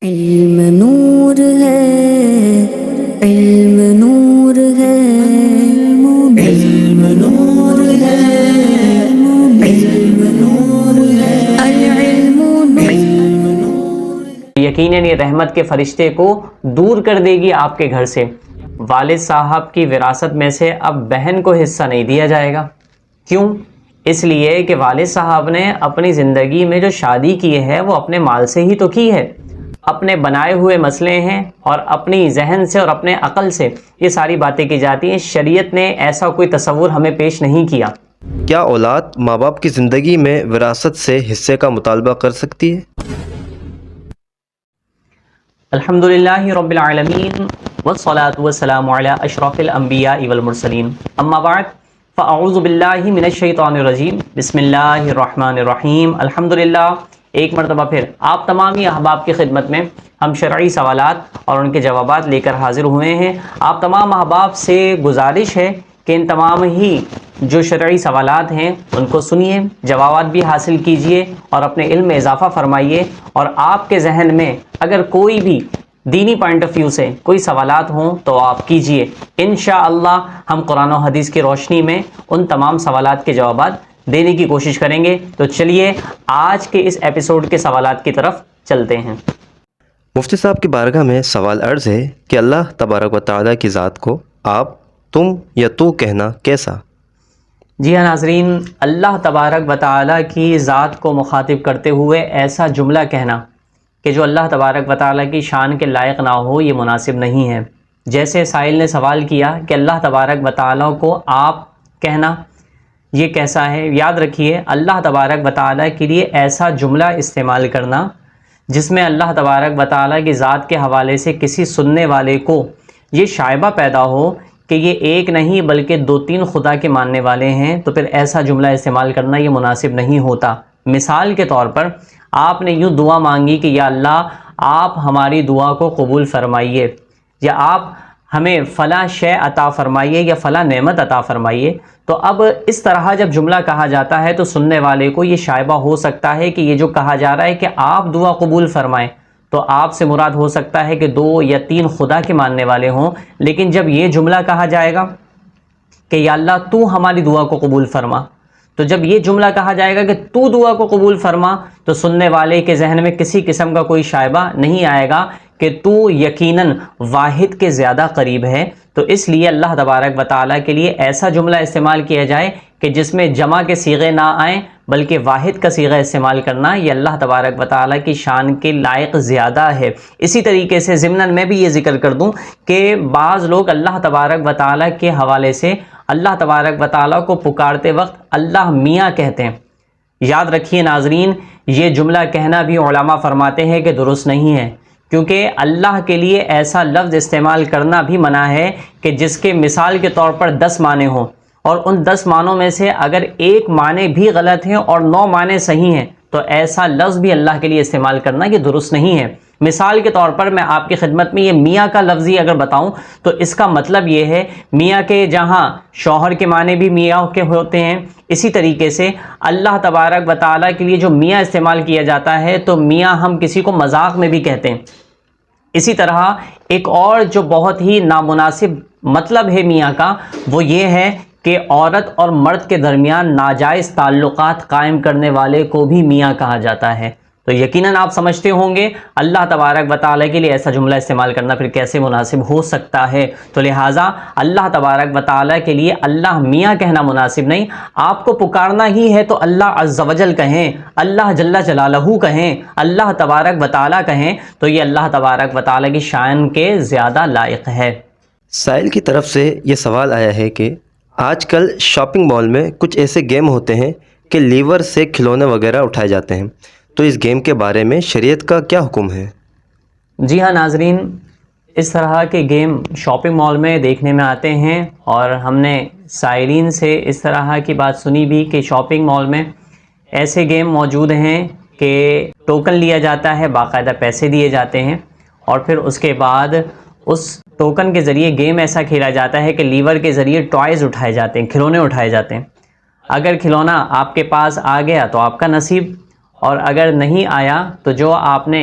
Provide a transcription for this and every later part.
علم نور ہے، علم نور ہے، علم نور ہے، علم نور ہے، العلم نور۔ یقیناً یہ رحمت کے فرشتے کو دور کر دے گی آپ کے گھر سے۔ والد صاحب کی وراثت میں سے اب بہن کو حصہ نہیں دیا جائے گا۔ کیوں؟ اس لیے کہ والد صاحب نے اپنی زندگی میں جو شادی کی ہے وہ اپنے مال سے ہی تو کی ہے، اپنے بنائے ہوئے مسئلے ہیں اور اپنی ذہن سے اور اپنے عقل سے یہ ساری باتیں کی جاتی ہیں۔ شریعت نے ایسا کوئی تصور ہمیں پیش نہیں کیا۔ کیا اولاد ماں باپ کی زندگی میں وراثت سے حصے کا مطالبہ کر سکتی ہے؟ الحمدللہ رب العالمین والصلاة والسلام علی اشرف الانبیاء والمرسلین، اما بعد فاعوذ باللہ من الشیطان الرجیم، بسم اللہ الرحمن الرحیم۔ الحمدللہ ایک مرتبہ پھر آپ تمامی احباب کی خدمت میں ہم شرعی سوالات اور ان کے جوابات لے کر حاضر ہوئے ہیں۔ آپ تمام احباب سے گزارش ہے کہ ان تمام ہی جو شرعی سوالات ہیں ان کو سنیے، جوابات بھی حاصل کیجئے اور اپنے علم میں اضافہ فرمائیے، اور آپ کے ذہن میں اگر کوئی بھی دینی پوائنٹ آف ویو سے کوئی سوالات ہوں تو آپ کیجئے۔ انشاءاللہ ہم قرآن و حدیث کی روشنی میں ان تمام سوالات کے جوابات دینے کی کوشش کریں گے۔ تو چلیے آج کے اس ایپیسوڈ کے سوالات کی طرف چلتے ہیں۔ مفتی صاحب کی بارگاہ میں سوال عرض ہے کہ اللہ تبارک و تعالیٰ کی ذات کو آپ، تم یا تو کہنا کیسا؟ جی ہاں ناظرین، اللہ تبارک و تعالیٰ کی ذات کو مخاطب کرتے ہوئے ایسا جملہ کہنا کہ جو اللہ تبارک و تعالیٰ کی شان کے لائق نہ ہو، یہ مناسب نہیں ہے۔ جیسے سائل نے سوال کیا کہ اللہ تبارک و تعالیٰ کو آپ کہنا یہ کیسا ہے، یاد رکھیے اللہ تبارک و تعالیٰ کے لیے ایسا جملہ استعمال کرنا جس میں اللہ تبارک و تعالیٰ کی ذات کے حوالے سے کسی سننے والے کو یہ شائبہ پیدا ہو کہ یہ ایک نہیں بلکہ دو تین خدا کے ماننے والے ہیں، تو پھر ایسا جملہ استعمال کرنا یہ مناسب نہیں ہوتا۔ مثال کے طور پر آپ نے یوں دعا مانگی کہ یا اللہ آپ ہماری دعا کو قبول فرمائیے، یا آپ ہمیں فلاں شے عطا فرمائیے یا فلاں نعمت عطا فرمائیے، تو اب اس طرح جب جملہ کہا جاتا ہے تو سننے والے کو یہ شائبہ ہو سکتا ہے کہ یہ جو کہا جا رہا ہے کہ آپ دعا قبول فرمائیں، تو آپ سے مراد ہو سکتا ہے کہ دو یا تین خدا کے ماننے والے ہوں۔ لیکن جب یہ جملہ کہا جائے گا کہ یا اللہ تو ہماری دعا کو قبول فرما، تو جب یہ جملہ کہا جائے گا کہ تو دعا کو قبول فرما، تو سننے والے کے ذہن میں کسی قسم کا کوئی شائبہ نہیں آئے گا کہ تو یقیناً واحد کے زیادہ قریب ہے۔ تو اس لیے اللہ تبارک و تعالیٰ کے لیے ایسا جملہ استعمال کیا جائے کہ جس میں جمع کے صیغے نہ آئیں بلکہ واحد کا صیغہ استعمال کرنا، یہ اللہ تبارک و تعالیٰ کی شان کے لائق زیادہ ہے۔ اسی طریقے سے ضمناً میں بھی یہ ذکر کر دوں کہ بعض لوگ اللہ تبارک و تعالیٰ کے حوالے سے اللہ تبارک و تعالیٰ کو پکارتے وقت اللہ میاں کہتے ہیں۔ یاد رکھیے ناظرین، یہ جملہ کہنا بھی علماء فرماتے ہیں کہ درست نہیں ہے، کیونکہ اللہ کے لیے ایسا لفظ استعمال کرنا بھی منع ہے کہ جس کے مثال کے طور پر 10 معنی ہوں، اور ان 10 معنوں میں سے اگر ایک معنی بھی غلط ہیں اور 9 معنی صحیح ہیں، تو ایسا لفظ بھی اللہ کے لیے استعمال کرنا یہ درست نہیں ہے۔ مثال کے طور پر میں آپ کی خدمت میں یہ میاں کا لفظی اگر بتاؤں تو اس کا مطلب یہ ہے میاں کے جہاں شوہر کے معنی بھی میاں کے ہوتے ہیں، اسی طریقے سے اللہ تبارک و تعالیٰ کے لیے جو میاں استعمال کیا جاتا ہے تو میاں ہم کسی کو مذاق میں بھی کہتے ہیں۔ اسی طرح ایک اور جو بہت ہی نامناسب مطلب ہے میاں کا، وہ یہ ہے کہ عورت اور مرد کے درمیان ناجائز تعلقات قائم کرنے والے کو بھی میاں کہا جاتا ہے۔ تو یقیناً آپ سمجھتے ہوں گے اللہ تبارک و تعالیٰ کے لیے ایسا جملہ استعمال کرنا پھر کیسے مناسب ہو سکتا ہے۔ تو لہٰذا اللہ تبارک و تعالیٰ کے لیے اللہ میاں کہنا مناسب نہیں۔ آپ کو پکارنا ہی ہے تو اللہ عز و جل کہیں، اللہ جل جلالہ کہیں، اللہ تبارک و تعالیٰ کہیں، تو یہ اللہ تبارک و تعالیٰ کی شان کے زیادہ لائق ہے۔ سائل کی طرف سے یہ سوال آیا ہے کہ آج کل شاپنگ مال میں کچھ ایسے گیم ہوتے ہیں کہ لیور سے کھلونے وغیرہ اٹھائے جاتے ہیں، تو اس گیم کے بارے میں شریعت کا کیا حکم ہے؟ جی ہاں ناظرین، اس طرح کے گیم شاپنگ مال میں دیکھنے میں آتے ہیں، اور ہم نے سائلین سے اس طرح کی بات سنی بھی کہ شاپنگ مال میں ایسے گیم موجود ہیں کہ ٹوکن لیا جاتا ہے، باقاعدہ پیسے دیے جاتے ہیں، اور پھر اس کے بعد اس ٹوکن کے ذریعے گیم ایسا کھیلا جاتا ہے کہ لیور کے ذریعے ٹوائز اٹھائے جاتے ہیں، کھلونے اٹھائے جاتے ہیں۔ اگر کھلونا آپ کے پاس آ گیا تو آپ کا نصیب، اور اگر نہیں آیا تو جو آپ نے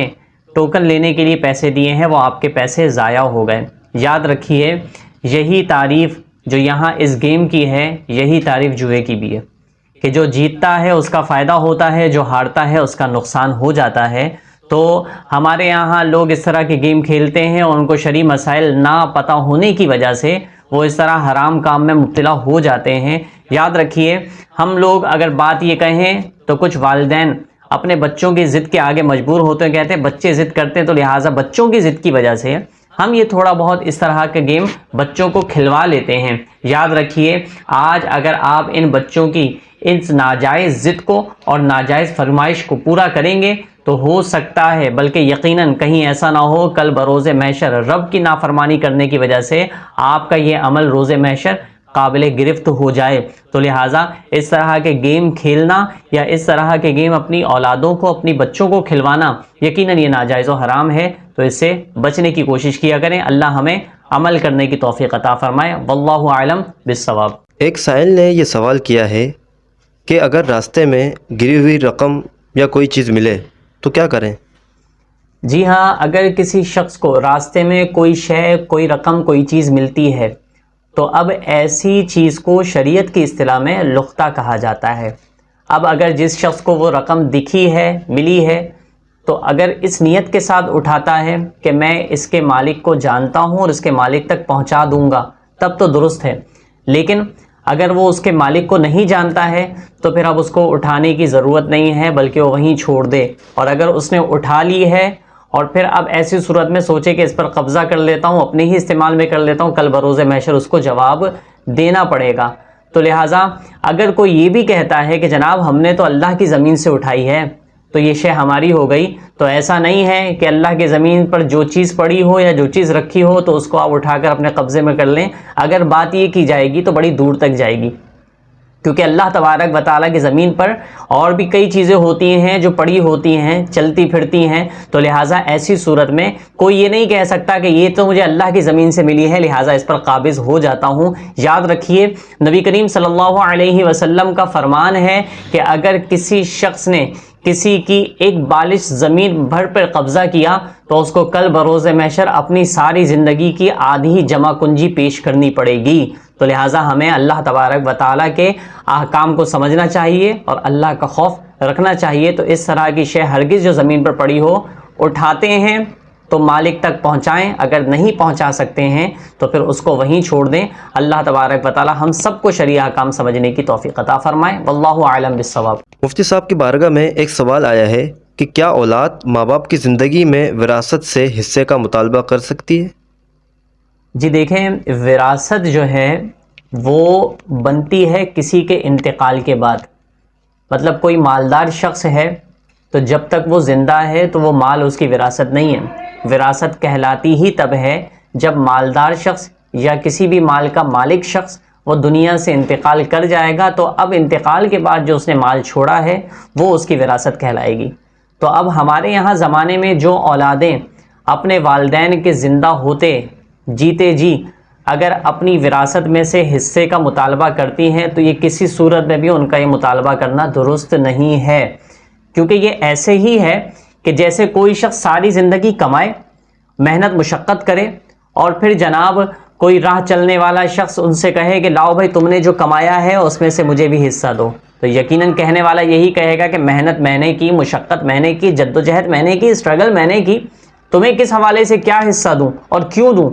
ٹوکن لینے کے لیے پیسے دیے ہیں وہ آپ کے پیسے ضائع ہو گئے۔ یاد رکھیے یہی تعریف جو یہاں اس گیم کی ہے یہی تعریف جوئے کی بھی ہے، کہ جو جیتتا ہے اس کا فائدہ ہوتا ہے، جو ہارتا ہے اس کا نقصان ہو جاتا ہے۔ تو ہمارے یہاں لوگ اس طرح کے گیم کھیلتے ہیں اور ان کو شرعی مسائل نہ پتہ ہونے کی وجہ سے وہ اس طرح حرام کام میں مبتلا ہو جاتے ہیں۔ یاد رکھیے ہم لوگ اگر بات یہ کہیں تو کچھ والدین اپنے بچوں کی ضد کے آگے مجبور ہوتے ہیں، کہتے ہیں بچے ضد کرتے ہیں تو لہٰذا بچوں کی ضد کی وجہ سے ہم یہ تھوڑا بہت اس طرح کے گیم بچوں کو کھلوا لیتے ہیں۔ یاد رکھیے آج اگر آپ ان بچوں کی اس ناجائز ضد کو اور ناجائز فرمائش کو پورا کریں گے تو ہو سکتا ہے بلکہ یقیناً کہیں ایسا نہ ہو کل بروز محشر رب کی نافرمانی کرنے کی وجہ سے آپ کا یہ عمل روز محشر قابل گرفت ہو جائے۔ تو لہٰذا اس طرح کے گیم کھیلنا یا اس طرح کے گیم اپنی اولادوں کو اپنی بچوں کو کھلوانا یقیناً یہ ناجائز و حرام ہے، تو اس سے بچنے کی کوشش کیا کریں۔ اللہ ہمیں عمل کرنے کی توفیق عطا فرمائے۔ واللہ اعلم بالصواب۔ ایک سائل نے یہ سوال کیا ہے کہ اگر راستے میں گری ہوئی رقم یا کوئی چیز ملے تو کیا کریں؟ جی ہاں، اگر کسی شخص کو راستے میں کوئی شے، کوئی رقم، کوئی چیز ملتی ہے تو اب ایسی چیز کو شریعت کی اصطلاح میں لقطہ کہا جاتا ہے۔ اب اگر جس شخص کو وہ رقم دکھی ہے، ملی ہے، تو اگر اس نیت کے ساتھ اٹھاتا ہے کہ میں اس کے مالک کو جانتا ہوں اور اس کے مالک تک پہنچا دوں گا تب تو درست ہے، لیکن اگر وہ اس کے مالک کو نہیں جانتا ہے تو پھر اب اس کو اٹھانے کی ضرورت نہیں ہے بلکہ وہ وہیں چھوڑ دے۔ اور اگر اس نے اٹھا لی ہے اور پھر اب ایسی صورت میں سوچے کہ اس پر قبضہ کر لیتا ہوں، اپنے ہی استعمال میں کر لیتا ہوں، کل بروز محشر اس کو جواب دینا پڑے گا۔ تو لہٰذا اگر کوئی یہ بھی کہتا ہے کہ جناب ہم نے تو اللہ کی زمین سے اٹھائی ہے تو یہ شے ہماری ہو گئی، تو ایسا نہیں ہے کہ اللہ کی زمین پر جو چیز پڑی ہو یا جو چیز رکھی ہو تو اس کو آپ اٹھا کر اپنے قبضے میں کر لیں۔ اگر بات یہ کی جائے گی تو بڑی دور تک جائے گی، کیونکہ اللہ تبارک و تعالیٰ کی زمین پر اور بھی کئی چیزیں ہوتی ہیں جو پڑی ہوتی ہیں، چلتی پھرتی ہیں، تو لہٰذا ایسی صورت میں کوئی یہ نہیں کہہ سکتا کہ یہ تو مجھے اللہ کی زمین سے ملی ہے لہٰذا اس پر قابض ہو جاتا ہوں۔ یاد رکھیے نبی کریم صلی اللہ علیہ وسلم کا فرمان ہے کہ اگر کسی شخص نے کسی کی ایک بالش زمین بھر پر قبضہ کیا تو اس کو کل بروز محشر اپنی ساری زندگی کی آدھی جمع کنجی پیش کرنی پڑے گی۔ تو لہٰذا ہمیں اللہ تبارک و تعالیٰ کے احکام کو سمجھنا چاہیے اور اللہ کا خوف رکھنا چاہیے۔ تو اس طرح کی شے ہرگز جو زمین پر پڑی ہو اٹھاتے ہیں تو مالک تک پہنچائیں، اگر نہیں پہنچا سکتے ہیں تو پھر اس کو وہیں چھوڑ دیں۔ اللہ تبارک و تعالیٰ ہم سب کو شرعی احکام سمجھنے کی توفیق عطا فرمائے۔ واللہ اعلم بالصواب۔ مفتی صاحب کی بارگاہ میں ایک سوال آیا ہے کہ کیا اولاد ماں باپ کی زندگی میں وراثت سے حصے کا مطالبہ کر سکتی ہے؟ جی دیکھیں، وراثت جو ہے وہ بنتی ہے کسی کے انتقال کے بعد۔ مطلب کوئی مالدار شخص ہے تو جب تک وہ زندہ ہے تو وہ مال اس کی وراثت نہیں ہے۔ وراثت کہلاتی ہی تب ہے جب مالدار شخص یا کسی بھی مال کا مالک شخص وہ دنیا سے انتقال کر جائے گا، تو اب انتقال کے بعد جو اس نے مال چھوڑا ہے وہ اس کی وراثت کہلائے گی۔ تو اب ہمارے یہاں زمانے میں جو اولادیں اپنے والدین کے زندہ ہوتے جیتے جی اگر اپنی وراثت میں سے حصے کا مطالبہ کرتی ہیں تو یہ کسی صورت میں بھی ان کا یہ مطالبہ کرنا درست نہیں ہے، کیونکہ یہ ایسے ہی ہے کہ جیسے کوئی شخص ساری زندگی کمائے، محنت مشقت کرے اور پھر جناب کوئی راہ چلنے والا شخص ان سے کہے کہ لاؤ بھائی تم نے جو کمایا ہے اس میں سے مجھے بھی حصہ دو، تو یقیناً کہنے والا یہی کہے گا کہ محنت میں نے کی، مشقت میں نے کی، جدوجہد میں نے کی، اسٹرگل میں نے کی، تمہیں کس حوالے سے کیا حصہ دوں اور کیوں دوں؟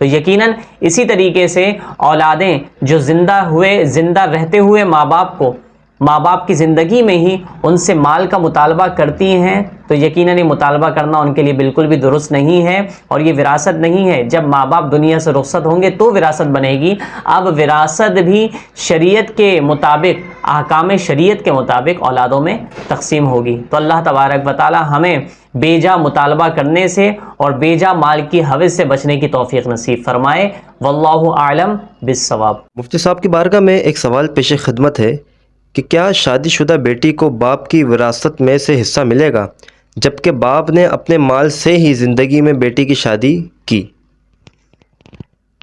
تو یقیناً اسی طریقے سے اولادیں جو زندہ رہتے ہوئے ماں باپ کی زندگی میں ہی ان سے مال کا مطالبہ کرتی ہیں تو یقیناً یہ مطالبہ کرنا ان کے لیے بالکل بھی درست نہیں ہے اور یہ وراثت نہیں ہے۔ جب ماں باپ دنیا سے رخصت ہوں گے تو وراثت بنے گی۔ اب وراثت بھی شریعت کے مطابق، احکام شریعت کے مطابق اولادوں میں تقسیم ہوگی۔ تو اللہ تبارک و تعالی ہمیں بے جا مطالبہ کرنے سے اور بے جا مال کی ہوس سے بچنے کی توفیق نصیب فرمائے۔ واللہ اعلم بالصواب۔ مفتی صاحب کی بارگاہ میں ایک سوال پیش خدمت ہے کہ کیا شادی شدہ بیٹی کو باپ کی وراثت میں سے حصہ ملے گا جبکہ باپ نے اپنے مال سے ہی زندگی میں بیٹی کی شادی کی؟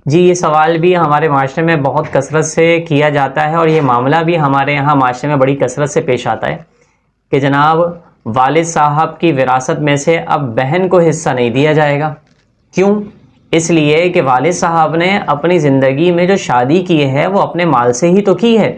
جی یہ سوال بھی ہمارے معاشرے میں بہت کثرت سے کیا جاتا ہے اور یہ معاملہ بھی ہمارے یہاں معاشرے میں بڑی کثرت سے پیش آتا ہے کہ جناب والد صاحب کی وراثت میں سے اب بہن کو حصہ نہیں دیا جائے گا۔ کیوں؟ اس لیے کہ والد صاحب نے اپنی زندگی میں جو شادی کی ہے وہ اپنے مال سے ہی تو کی ہے،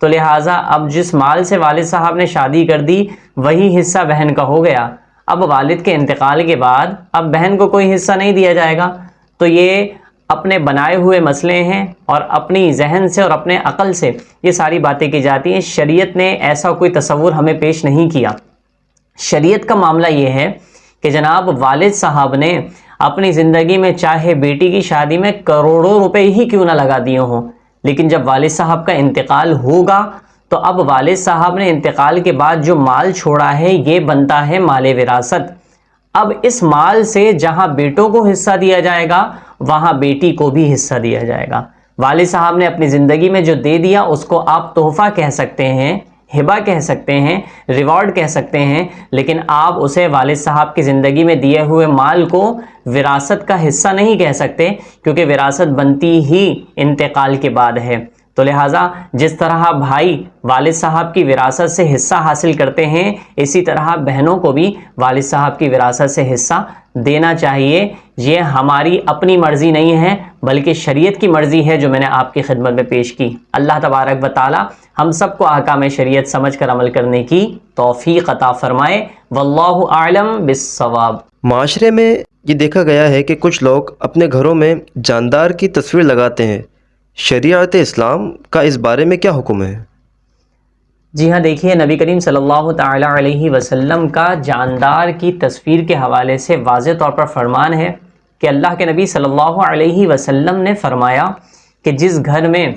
تو لہٰذا اب جس مال سے والد صاحب نے شادی کر دی وہی حصہ بہن کا ہو گیا۔ اب والد کے انتقال کے بعد اب بہن کو کوئی حصہ نہیں دیا جائے گا۔ تو یہ اپنے بنائے ہوئے مسئلے ہیں اور اپنی ذہن سے اور اپنے عقل سے یہ ساری باتیں کی جاتی ہیں۔ شریعت نے ایسا کوئی تصور ہمیں پیش نہیں کیا۔ شریعت کا معاملہ یہ ہے کہ جناب والد صاحب نے اپنی زندگی میں چاہے بیٹی کی شادی میں کروڑوں روپے ہی کیوں نہ لگا دیے ہوں، لیکن جب والد صاحب کا انتقال ہوگا تو اب والد صاحب نے انتقال کے بعد جو مال چھوڑا ہے یہ بنتا ہے مال وراثت۔ اب اس مال سے جہاں بیٹوں کو حصہ دیا جائے گا وہاں بیٹی کو بھی حصہ دیا جائے گا۔ والد صاحب نے اپنی زندگی میں جو دے دیا اس کو آپ تحفہ کہہ سکتے ہیں، ہبہ کہہ سکتے ہیں، ریوارڈ کہہ سکتے ہیں، لیکن آپ اسے والد صاحب کی زندگی میں دیے ہوئے مال کو وراثت کا حصہ نہیں کہہ سکتے، کیونکہ وراثت بنتی ہی انتقال کے بعد ہے۔ تو لہٰذا جس طرح بھائی والد صاحب کی وراثت سے حصہ حاصل کرتے ہیں، اسی طرح بہنوں کو بھی والد صاحب کی وراثت سے حصہ دینا چاہیے۔ یہ ہماری اپنی مرضی نہیں ہے بلکہ شریعت کی مرضی ہے جو میں نے آپ کی خدمت میں پیش کی۔ اللہ تبارک و تعالی ہم سب کو احکام شریعت سمجھ کر عمل کرنے کی توفیق عطا فرمائے۔ واللہ اعلم بالصواب۔ معاشرے میں یہ دیکھا گیا ہے کہ کچھ لوگ اپنے گھروں میں جاندار کی تصویر لگاتے ہیں، شریعت اسلام کا اس بارے میں کیا حکم ہے؟ جی ہاں، دیکھیے نبی کریم صلی اللہ تعالی علیہ وسلم کا جاندار کی تصویر کے حوالے سے واضح طور پر فرمان ہے کہ اللہ کے نبی صلی اللہ علیہ وسلم نے فرمایا کہ جس گھر میں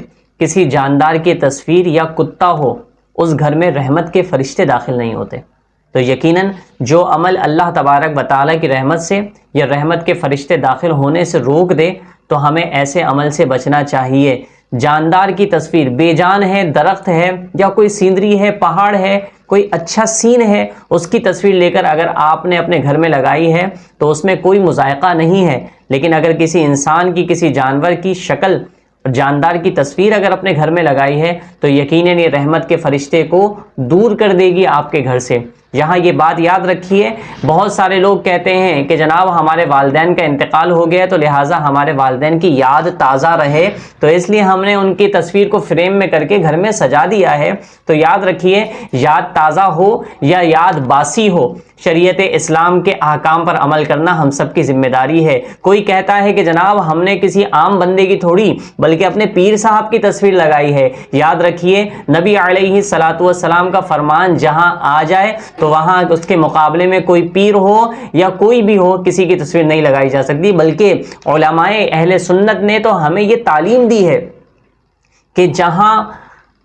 کسی جاندار کی تصویر یا کتا ہو اس گھر میں رحمت کے فرشتے داخل نہیں ہوتے۔ تو یقیناً جو عمل اللہ تبارک و تعالیٰ کی رحمت سے یا رحمت کے فرشتے داخل ہونے سے روک دے تو ہمیں ایسے عمل سے بچنا چاہیے۔ جاندار کی تصویر بے جان ہے، درخت ہے یا کوئی سینری ہے، پہاڑ ہے، کوئی اچھا سین ہے، اس کی تصویر لے کر اگر آپ نے اپنے گھر میں لگائی ہے تو اس میں کوئی مذائقہ نہیں ہے، لیکن اگر کسی انسان کی، کسی جانور کی شکل جاندار کی تصویر اگر اپنے گھر میں لگائی ہے تو یقیناً یہ رحمت کے فرشتے کو دور کر دے گی آپ کے گھر سے۔ یہاں یہ بات یاد رکھیے، بہت سارے لوگ کہتے ہیں کہ جناب ہمارے والدین کا انتقال ہو گیا تو لہٰذا ہمارے والدین کی یاد تازہ رہے تو اس لیے ہم نے ان کی تصویر کو فریم میں کر کے گھر میں سجا دیا ہے۔ تو یاد رکھیے، یاد تازہ ہو یا یاد باسی ہو، شریعت اسلام کے احکام پر عمل کرنا ہم سب کی ذمہ داری ہے۔ کوئی کہتا ہے کہ جناب ہم نے کسی عام بندے کی تھوڑی بلکہ اپنے پیر صاحب کی تصویر لگائی ہے۔ یاد رکھیے نبی علیہ الصلوۃ والسلام کا فرمان جہاں آ جائے تو وہاں اس کے مقابلے میں کوئی پیر ہو یا کوئی بھی ہو کسی کی تصویر نہیں لگائی جا سکتی، بلکہ علماء اہل سنت نے تو ہمیں یہ تعلیم دی ہے کہ جہاں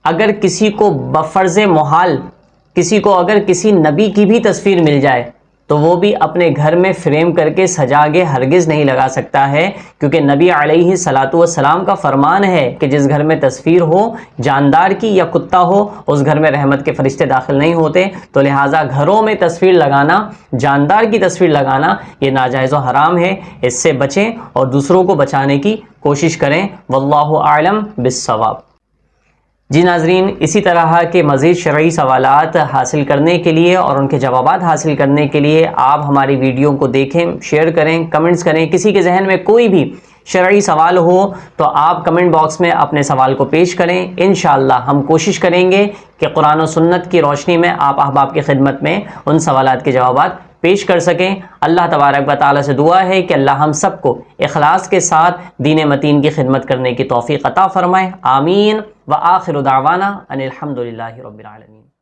اگر کسی کو بفرض محال کسی کو اگر کسی نبی کی بھی تصویر مل جائے تو وہ بھی اپنے گھر میں فریم کر کے سجا کے ہرگز نہیں لگا سکتا ہے، کیونکہ نبی علیہ الصلوۃ والسلام کا فرمان ہے کہ جس گھر میں تصویر ہو جاندار کی یا کتا ہو اس گھر میں رحمت کے فرشتے داخل نہیں ہوتے۔ تو لہٰذا گھروں میں تصویر لگانا، جاندار کی تصویر لگانا یہ ناجائز و حرام ہے، اس سے بچیں اور دوسروں کو بچانے کی کوشش کریں۔ واللہ اعلم بالصواب۔ جی ناظرین، اسی طرح کے مزید شرعی سوالات حاصل کرنے کے لیے اور ان کے جوابات حاصل کرنے کے لیے آپ ہماری ویڈیو کو دیکھیں، شیئر کریں، کمنٹس کریں۔ کسی کے ذہن میں کوئی بھی شرعی سوال ہو تو آپ کمنٹ باکس میں اپنے سوال کو پیش کریں۔ انشاءاللہ ہم کوشش کریں گے کہ قرآن و سنت کی روشنی میں آپ احباب کی خدمت میں ان سوالات کے جوابات پیش کر سکیں۔ اللہ تبارک و تعالیٰ سے دعا ہے کہ اللہ ہم سب کو اخلاص کے ساتھ دین متین کی خدمت کرنے کی توفیق عطا فرمائے۔ آمین۔ وآخر دعوانا ان الحمد للہ رب العالمین۔